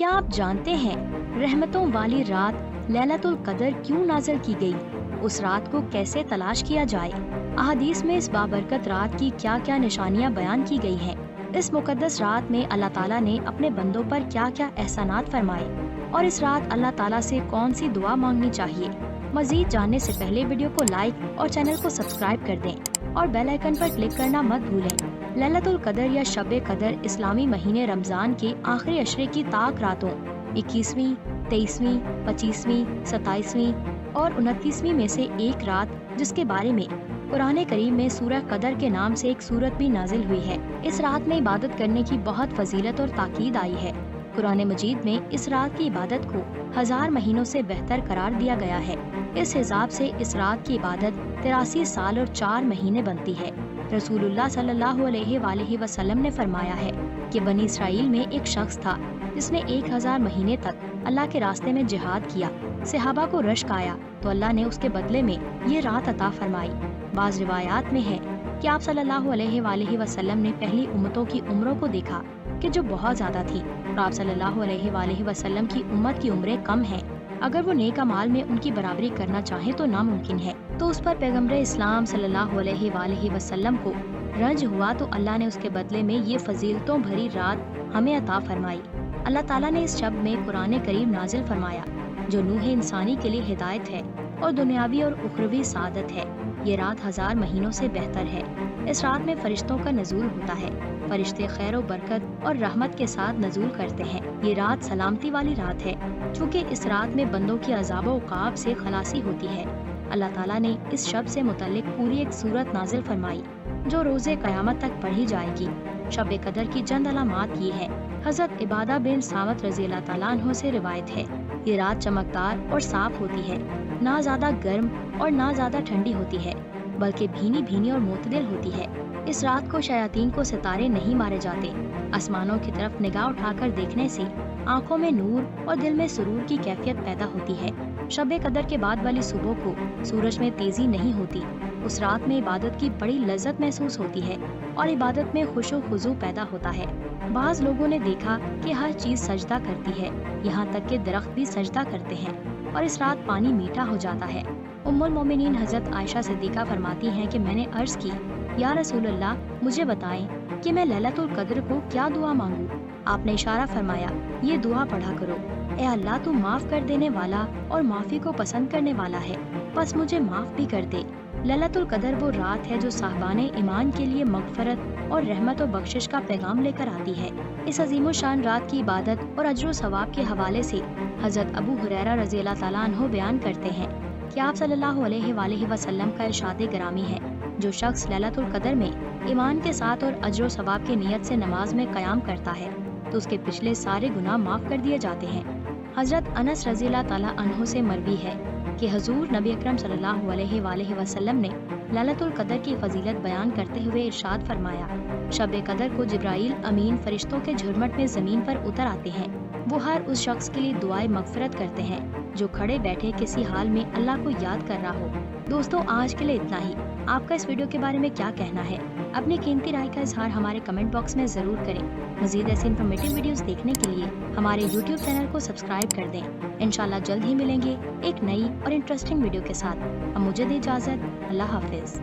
کیا آپ جانتے ہیں رحمتوں والی رات لیلۃ القدر کیوں نازل کی گئی؟ اس رات کو کیسے تلاش کیا جائے؟ احادیث میں اس بابرکت رات کی کیا کیا نشانیاں بیان کی گئی ہیں؟ اس مقدس رات میں اللہ تعالیٰ نے اپنے بندوں پر کیا کیا احسانات فرمائے اور اس رات اللہ تعالیٰ سے کون سی دعا مانگنی چاہیے؟ مزید جاننے سے پہلے ویڈیو کو لائک اور چینل کو سبسکرائب کر دیں اور بیل آئیکن پر کلک کرنا مت بھولیں۔ لیلۃ القدر یا شب قدر اسلامی مہینے رمضان کے آخری عشرے کی طاق راتوں 21ویں، 23ویں، 25ویں، 27ویں اور 29ویں میں سے ایک رات جس کے بارے میں قرآن کریم میں سورہ قدر کے نام سے ایک سورت بھی نازل ہوئی ہے۔ اس رات میں عبادت کرنے کی بہت فضیلت اور تاکید آئی ہے۔ قرآن مجید میں اس رات کی عبادت کو 1000 مہینوں سے بہتر قرار دیا گیا ہے۔ اس حساب سے اس رات کی عبادت 83 سال اور 4 مہینے بنتی ہے۔ رسول اللہ صلی اللہ علیہ وآلہ وسلم نے فرمایا ہے کہ بنی اسرائیل میں ایک شخص تھا جس نے 1000 مہینے تک اللہ کے راستے میں جہاد کیا۔ صحابہ کو رشک آیا تو اللہ نے اس کے بدلے میں یہ رات عطا فرمائی۔ بعض روایات میں ہے کہ آپ صلی اللہ علیہ وآلہ وسلم نے پہلی امتوں کی عمروں کو دیکھا کہ جو بہت زیادہ تھی اور آپ صلی اللہ علیہ وآلہ وسلم کی امت کی عمریں کم ہیں۔ اگر وہ نیک اعمال میں ان کی برابری کرنا چاہیں تو ناممکن ہے، تو اس پر پیغمبر اسلام صلی اللہ علیہ وآلہ وسلم کو رنج ہوا تو اللہ نے اس کے بدلے میں یہ فضیلتوں بھری رات ہمیں عطا فرمائی۔ اللہ تعالیٰ نے اس شب میں قرآن کریم نازل فرمایا جو نوح انسانی کے لیے ہدایت ہے اور دنیاوی اور اخروی سعادت ہے۔ یہ رات 1000 مہینوں سے بہتر ہے۔ اس رات میں فرشتوں کا نزول ہوتا ہے۔ فرشتے خیر و برکت اور رحمت کے ساتھ نزول کرتے ہیں۔ یہ رات سلامتی والی رات ہے چونکہ اس رات میں بندوں کی عذاب و عقاب سے خلاصی ہوتی ہے۔ اللہ تعالیٰ نے اس شب سے متعلق پوری ایک سورت نازل فرمائی جو روز قیامت تک پڑھی جائے گی۔ شب قدر کی چند علامات یہ ہے۔ حضرت عبادہ بن صامت رضی اللہ تعالیٰ عنہ سے روایت ہے، یہ رات چمکدار اور صاف ہوتی ہے، نہ زیادہ گرم اور نہ زیادہ ٹھنڈی ہوتی ہے بلکہ بھینی بھینی اور معتدل ہوتی ہے۔ اس رات کو شیاطین کو ستارے نہیں مارے جاتے۔ آسمانوں کی طرف نگاہ اٹھا کر دیکھنے سے آنکھوں میں نور اور دل میں سرور کی کیفیت پیدا ہوتی ہے۔ شب قدر کے بعد والی صبح کو سورج میں تیزی نہیں ہوتی۔ اس رات میں عبادت کی بڑی لذت محسوس ہوتی ہے اور عبادت میں خوش و خضوع پیدا ہوتا ہے۔ بعض لوگوں نے دیکھا کہ ہر چیز سجدہ کرتی ہے، یہاں تک کہ درخت بھی سجدہ کرتے ہیں اور اس رات پانی میٹھا ہو جاتا ہے۔ ام المومنین حضرت عائشہ صدیقہ فرماتی ہیں کہ میں نے عرض کی، یا رسول اللہ مجھے بتائیں کہ میں لیلۃ القدر کو کیا دعا مانگوں؟ آپ نے اشارہ فرمایا، یہ دعا پڑھا کرو، اے اللہ تو معاف کر دینے والا اور معافی کو پسند کرنے والا ہے، بس مجھے معاف بھی کر دے۔ لیلۃ القدر وہ رات ہے جو صاحبان ایمان کے لیے مغفرت اور رحمت و بخشش کا پیغام لے کر آتی ہے۔ اس عظیم الشان رات کی عبادت اور اجر و ثواب کے حوالے سے حضرت ابو ہریرہ رضی اللہ تعالیٰ عنہ بیان کرتے ہیں کہ آپ صلی اللہ علیہ وآلہ وسلم کا ارشاد گرامی ہے، جو شخص لیلۃ القدر میں ایمان کے ساتھ اور اجر و ثواب کی نیت سے نماز میں قیام کرتا ہے تو اس کے پچھلے سارے گناہ معاف کر دیے جاتے ہیں۔ حضرت انس رضی اللہ تعالیٰ عنہ سے مروی ہے کہ حضور نبی اکرم صلی اللہ علیہ وآلہ وسلم نے لیلۃ القدر کی فضیلت بیان کرتے ہوئے ارشاد فرمایا، شب قدر کو جبرائیل امین فرشتوں کے جھرمٹ میں زمین پر اتر آتے ہیں۔ وہ ہر اس شخص کے لیے دعائے مغفرت کرتے ہیں جو کھڑے بیٹھے کسی حال میں اللہ کو یاد کر رہا ہو۔ دوستو آج کے لیے اتنا ہی۔ آپ کا اس ویڈیو کے بارے میں کیا کہنا ہے؟ اپنی قیمتی رائے کا اظہار ہمارے کمنٹ باکس میں ضرور کریں۔ مزید ایسی انفارمیٹیو ویڈیوز دیکھنے کے لیے ہمارے یوٹیوب چینل کو سبسکرائب کر دیں۔ انشاءاللہ جلد ہی ملیں گے ایک نئی اور انٹرسٹنگ ویڈیو کے ساتھ۔ اب مجھے دیں اجازت، اللہ حافظ۔